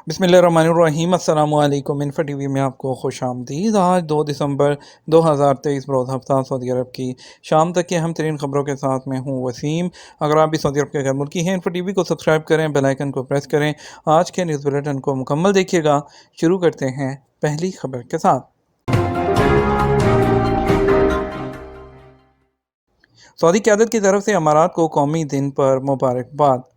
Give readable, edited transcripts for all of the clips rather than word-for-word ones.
बिस्मिल्लाहिर्रहमानिर्रहीम। अस्सलामु अलैकुम। इन्फो टी वी में आपको खुश आमदीद। आज 2 दिसंबर 2023 बरोज़ हफ्ता सऊदी अरब की शाम तक की अहम तरीन खबरों के साथ मैं हूँ वसीम। अगर आप भी सऊदी अरब के घर मुल्की हैं, इन्फो टी वी को सब्सक्राइब करें, बेल आइकन को प्रेस करें। आज के न्यूज़ बुलेटिन को मुकम्मल देखिएगा। शुरू करते हैं पहली खबर के साथ। सऊदी क़यादत की तरफ से अमारात को कौमी दिन पर मुबारकबाद।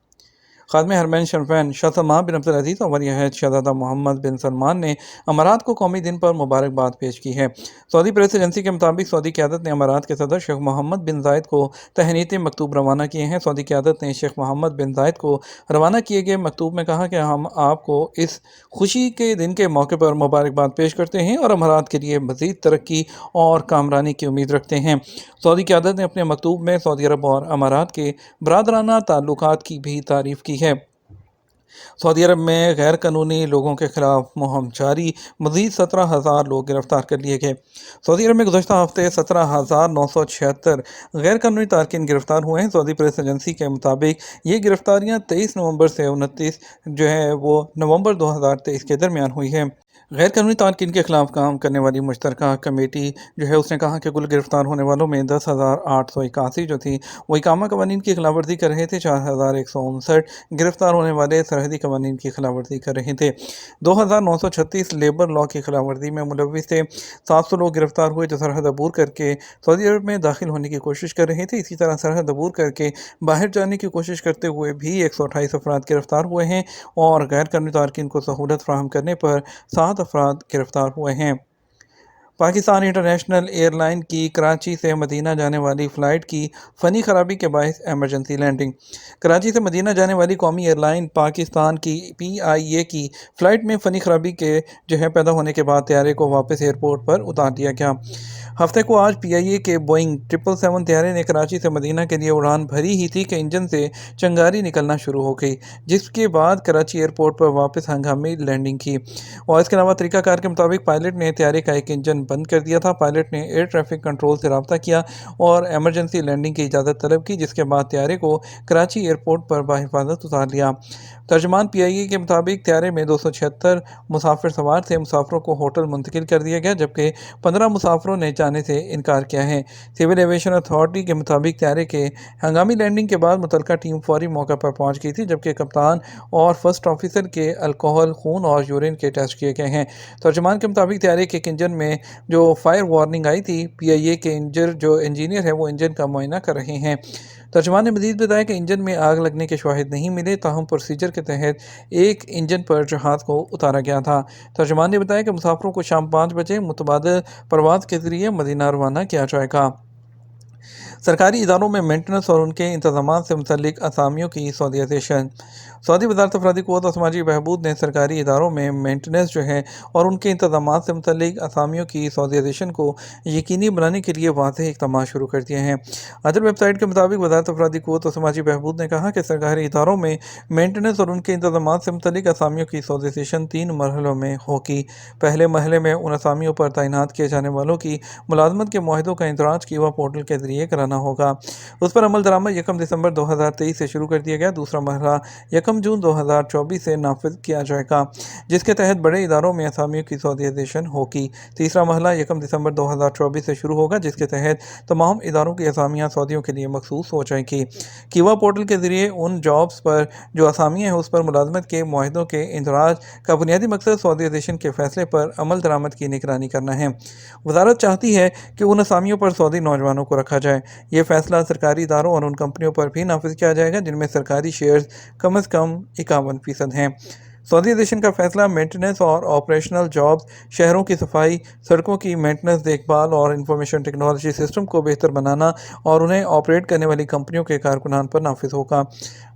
ख़ादिम हरमैन शरीफैन शाह सलमान बिन अब्दुल अज़ीज़ और वलीअहद शहज़ादा मोहम्मद बिन सलमान ने अमारात को कौमी दिन पर मुबारकबाद पेश की है। सऊदी प्रेस एजेंसी के मुताबिक सऊदी क़यादत ने अमारात के सदर शेख मोहम्मद बिन जायद को तहनीती मकतूब रवाना किए हैं। सऊदी क़यादत ने शेख मोहम्मद बिन जायद को रवाना किए गए मकतूब में कहा कि हम आपको इस खुशी के दिन के मौके पर मुबारकबाद पेश करते हैं और अमारात के लिए मज़ीद तरक्की और कामरानी की उम्मीद रखते हैं। सऊदी क़यादत ने अपने मकतूब में सऊदी अरब और अमारात के बरादराना ताल्लुकात की भी तारीफ़ की है। सऊदी अरब में गैर कानूनी लोगों के खिलाफ मुहिम जारी, मज़ीद 17,000 लोग गिरफ्तार कर लिए गए। सऊदी अरब में गुज़श्ता हफ्ते 17,976 गैर कानूनी तारकिन गिरफ्तार हुए हैं। सऊदी प्रेस एजेंसी के मुताबिक ये गिरफ्तारियाँ 23 नवंबर से 29 नवंबर 2023 के दरमियान हुई है। गैर कानूनी तारकिन के खिलाफ काम करने वाली मुश्तरका कमेटी उसने कहा कि कुल गिरफ्तार होने वालों में 10,881 जो थी वो इकामा कवानीन की खिलाफ वर्जी कर रहे थे। 4,159 गिरफ्तार होने वाले सरहदी कवानीन की खिलाफ वर्जी कर रहे थे। 2,936 लेबर लॉ की खिलाफ वर्जी में मुलविस थे। 700 लोग गिरफ्तार हुए जो सरहद अबूर करके सऊदी अरब में दाखिल होने की कोशिश कर रहे थे। इसी तरह सरहद अबूर करके बाहर जाने की कोशिश करते हुए भी 128 अफराद गिरफ्तार हुए हैं और गैर कानूनी तारकिन को सहूलत फराहम करने पर 7 अफराद गिरफ्तार हुए हैं। पाकिस्तान इंटरनेशनल एयरलाइन की कराची से मदीना जाने वाली फ़्लाइट की फ़नी ख़राबी के बायस एमरजेंसी लैंडिंग। कराची से मदीना जाने वाली कौमी एयरलाइन पाकिस्तान की PIA की फ़्लाइट में फ़नी ख़राबी के पैदा होने के बाद तैयारे को वापस एयरपोर्ट पर उतार दिया गया। हफ्ते को आज PIA के बोइंग 777 तैयारे ने कराची से मदीना के लिए उड़ान भरी ही थी कि इंजन से चंगारी निकलना शुरू हो गई, जिसके बाद कराची एयरपोर्ट पर वापस हंगामी लैंडिंग की। और इसके अलावा तरीकाकार के मुताबिक पायलट ने तैयारे का एक इंजन बंद कर दिया था। पायलट ने एयर ट्रैफिक कंट्रोल से रब्ता किया और एमरजेंसी लैंडिंग की इजाज़त तलब की, जिसके बाद तैयारे को कराची एयरपोर्ट पर बाहिफाजत उतार लिया। तर्जमान PIA के मुताबिक तैयारे में 276 मुसाफिर सवार थे। मुसाफरों को होटल मुंतकिल कर दिया गया, जबकि 15 मुसाफरों ने जाने से इनकार किया है। सिविल एविएशन अथॉरिटी के मुताबिक तैयारे के हंगामी लैंडिंग के बाद मुतलका टीम फौरी मौका पर पहुंच गई थी, जबकि कप्तान और फर्स्ट ऑफिसर के अल्कोहल, खून और यूरिन के टेस्ट किए गए हैं। तर्जमान के मुताबिक तैयारे के एक इंजन में जो फायर वार्निंग आई थी, PIA के इंजीनियर है वो इंजन का मुआयना कर रहे हैं। तर्जमान ने मजीद बताया कि इंजन में आग लगने के शवाहिद नहीं मिले, ताहम प्रोसीजर के तहत एक इंजन पर जहाज़ को उतारा गया था। तर्जमान ने बताया कि मुसाफरों को शाम 5 बजे मुतबादिल परवाज़ के ज़रिए मदीना रवाना किया जाएगा। सरकारी इदारों में मेंटेनेंस और उनके इंतजाम से मुतल्लिक असामियों की सऊदीज़ेशन। सऊदी वज़ारत अफ़रादी क़ुव्वत और समाजी बहबूद ने सरकारी इदारों में मेंटेनेंस और उनके इंतजाम से मुतल्लिक असामियों की सऊदीज़ेशन को यकीनी बनाने के लिए वाज़ेह इक़दाम शुरू कर दिए हैं। अदल वेबसाइट के मुताबिक वज़ारत अफ़रादी क़ुव्वत और समाजी बहबूद ने कहा कि सरकारी इदारों में मेंटेनेंस और उनके इंतजाम से मुतल्लिक असामियों की सऊदीज़ेशन 3 मरहलों में होगी। पहले मरहले में उन असामियों पर तैनात किए जाने वालों की मुलाजमत के मुआहदों का इंदराज कीवा पोर्टल के ज़रिए कराना होगा। उस पर अमल दरामद 1 दिसंबर 2023 से शुरू कर दिया गया। दूसरा मरहला 1 जून 2024 से नाफिज किया जाएगा, जिसके तहत बड़े इदारों में असामियों की सऊदीज़ेशन होगी। तीसरा मरहला 1 दिसंबर 2024 से शुरू होगा, जिसके तहत तमाम इदारों की असामियाँ सऊदियों के लिए मखसूस हो जाएगी। कीवा पोर्टल के ज़रिए उन जॉब्स पर जो असामियाँ हैं उस पर मुलाजमत के मुआहदों के इंदराज का बुनियादी मकसद सऊदीज़ेशन के फैसले पर अमल दरामद की निगरानी करना है। वज़ारत चाहती है कि उन असामियों पर सऊदी नौजवानों को रखा जाए। ये फैसला सरकारी इदारों और उन कंपनियों पर भी नाफिज किया जाएगा जिनमें सरकारी शेयर्स कम से कम 51% हैं। सऊदीज़ेशन का फैसला मेंटेनेंस और ऑपरेशनल जॉब्स, शहरों की सफाई, सड़कों की मेंटेनेंस, देखभाल और इंफॉर्मेशन टेक्नोलॉजी सिस्टम को बेहतर बनाना और उन्हें ऑपरेट करने वाली कंपनियों के कारकुनान पर नाफिज होगा।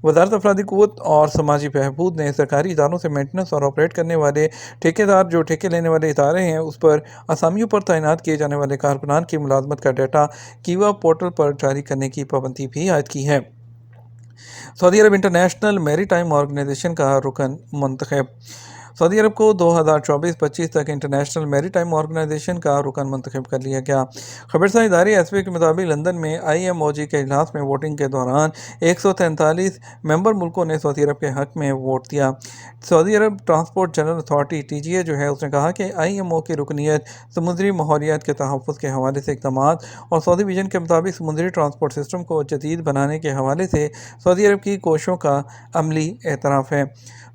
वज़ारत अफ़रादी क़ुव्वत और समाजी बहबूद ने सरकारी इदारों से मेंटेनेंस और ऑपरेट करने वाले ठेकेदार जो ठेके लेने वाले इदारे हैं उस पर असामियों पर तैनात किए जाने वाले कारकुनान की मुलाजमत का डाटा कीवा पोर्टल पर जारी करने की पाबंदी भी आयद की है। सऊदी अरब इंटरनेशनल मैरीटाइम ऑर्गेनाइजेशन का रुकन मुंतखब। सऊदी अरब को 2024-25 तक इंटरनेशनल मैरीटाइम ऑर्गेनाइजेशन का रुकन मुंतखब कर लिया गया। खबरसार इदारे एसपी के मुताबिक लंदन में IMOG के इजलास में वोटिंग के दौरान 143 मेंबर मुल्कों ने सऊदी अरब के हक में वोट दिया। सऊदी अरब ट्रांसपोर्ट जनरल अथॉरिटी TGA जो है उसने कहा कि IMO की रुकनीत समुद्री माहौलियात के तहफ़्फ़ुज़ के हवाले से इक़दाम और सऊदी विजन के मुताबिक समुद्री ट्रांसपोर्ट सिस्टम को जदीद बनाने के हवाले से सऊदी अरब की कोशिशों का अमली एतराफ़ है।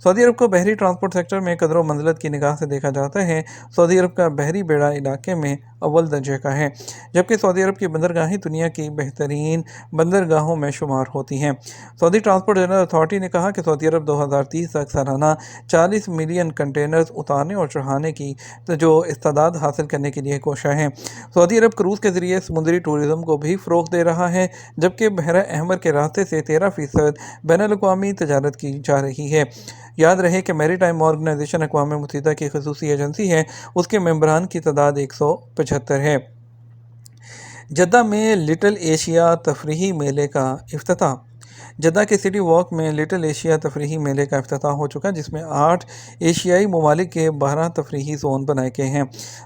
सऊदी अरब को बहरी ट्रांसपोर्ट सेक्टर में कदर व मंजिलत की निगाह से देखा जाता है। सऊदी अरब का बहरी बेड़ा इलाके में अव्वल दर्जे का है, जबकि सऊदी अरब की बंदरगाहें दुनिया की बेहतरीन बंदरगाहों में शुमार होती हैं। सऊदी ट्रांसपोर्ट जनरल अथॉरिटी ने कहा कि सऊदी अरब 2030 तक सालाना 40 मिलियन कंटेनर्स उतारने और चढ़ाने की जो इस्तादाद हासिल करने के लिए कोशा है। सऊदी अरब क्रूज़ के ज़रिए समुद्री टूरिज़्म को भी फ़रोग़ दे रहा है, जबकि बहरा अहमर के रास्ते से 13% बैनुल-अक़वामी तजारत की जा रही है। याद रहे कि मैरीटाइम ऑर्गेनाइजेशन अक़वाम मुत्तहिदा की ख़ुसूसी एजेंसी है, उसके मेंबरान की तादाद 175 है। जद्दा में लिटिल एशिया तफरीही मेले का इफ्तिताह। जद्दा के सिटी वॉक में लिटिल एशिया तफरीही मेले का इफ्तिताह हो चुका, जिसमें 8 एशियाई ममालिक के 12 तफरीही जोन बनाए गए हैं।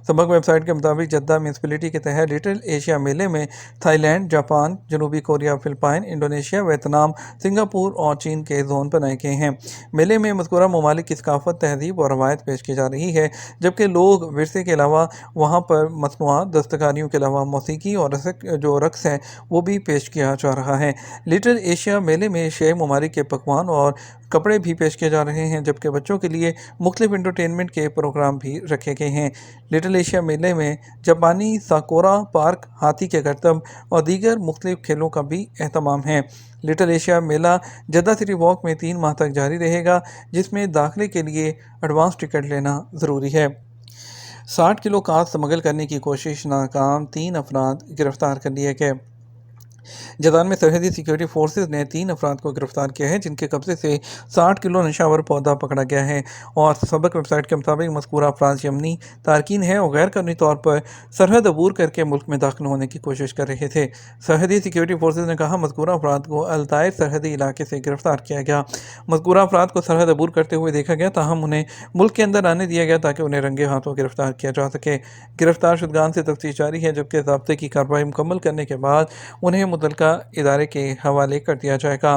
सबक वेबसाइट के मुताबिक जद्दा म्यूनसिपलिटी के तहत लिटिल एशिया मेले में थाईलैंड, जापान, जनूबी Korea, Philippine, Indonesia, Vietnam, Singapore और चीन के जोन बनाए गए हैं। मेले में मज़कूरा ममालिक की सकाफत, तहज़ीब और रवायत पेश की जा रही है, जबकि लोग विरसे के अलावा वहाँ पर मसनूआत, दस्तकारियों के अलावा मौसीकी और जो रक़्स है वो भी पेश किया जा रहा है। लिटिल एशिया मेले में शेख ममालिक के पकवान और कपड़े भी पेश किए जा रहे हैं, जबकि बच्चों के लिए मुख्तलिफ इंटरटेनमेंट के प्रोग्राम भी रखे गए हैं। लिटिल एशिया मेले में जापानी साकुरा पार्क, हाथी के करतब और दीगर मुख्तलिफ खेलों का भी एहतमाम है। लिटिल एशिया मेला जद्दा सिटी वॉक में 3 माह तक जारी रहेगा, जिसमें दाखिले के लिए एडवांस टिकट लेना ज़रूरी है। 60 किलो कांच स्मगल करने की कोशिश नाकाम, 3 अफराद गिरफ्तार कर लिए गए। जदान में सरहदी सिक्योरिटी फोर्सेस ने 3 अफराद को गिरफ्तार किया है, जिनके कब्जे से 60 किलो नशावर पौधा पकड़ा गया है और सबक वेबसाइट के मुताबिक मज़कूरा अफराद यमनी तारकीन है और गैर कानूनी तौर पर सरहद अबूर करके मुल्क में दाखिल होने की कोशिश कर रहे थे। सरहदी सिक्योरिटी फोर्सेस ने कहा मज़कूरा अफराद को अलताइर सरहदी इलाके से गिरफ्तार किया गया। मज़कूरा अफराद को सरहद अबूर करते हुए देखा गया, ताहम उन्हें मुल्क के अंदर आने दिया गया ताकि उन्हें रंगे हाथों गिरफ्तार किया जा सके। गिरफ्तार शुदगान से तफ्तीश जारी है, जबकि ज़ाब्ते की कार्रवाई मुकम्मल करने के बाद उन्हें मुतल्लिका इदारे के हवाले कर दिया जाएगा।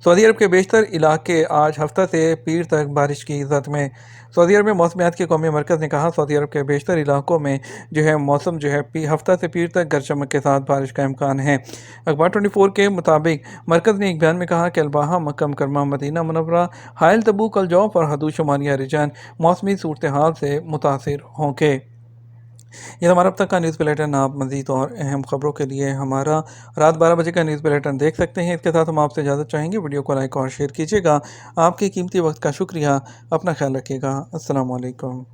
सऊदी अरब के बेशतर इलाके आज हफ्ता से पीर तक बारिश की ज़द में। सऊदी अरब में मौसमियात के कौमी मरकज़ ने कहा सऊदी अरब के बेशतर इलाकों में जो है मौसम जो है हफ्ता से पीर तक गरज चमक के साथ बारिश का इम्कान है। अखबार 24 के मुताबिक मरकज़ ने एक बयान में कहा कि अलबाहा, मक्का मुकर्रमा, मदीना मुनव्वरा, हायल, तबूक, अल-जौफ और हदूद शुमालिया रीजन मौसमी सूरत हाल से मुतासिर होंगे। ये हमारा अब तक का न्यूज़ बुलेटिन। आप मज़ीद और अहम खबरों के लिए हमारा रात 12 बजे का न्यूज़ बुलेटिन देख सकते हैं। इसके साथ हम आपसे इजाज़त चाहेंगे। वीडियो को लाइक और शेयर कीजिएगा। आपके कीमती वक्त का शुक्रिया। अपना ख्याल रखिएगा। अस्सलाम वालेकुम।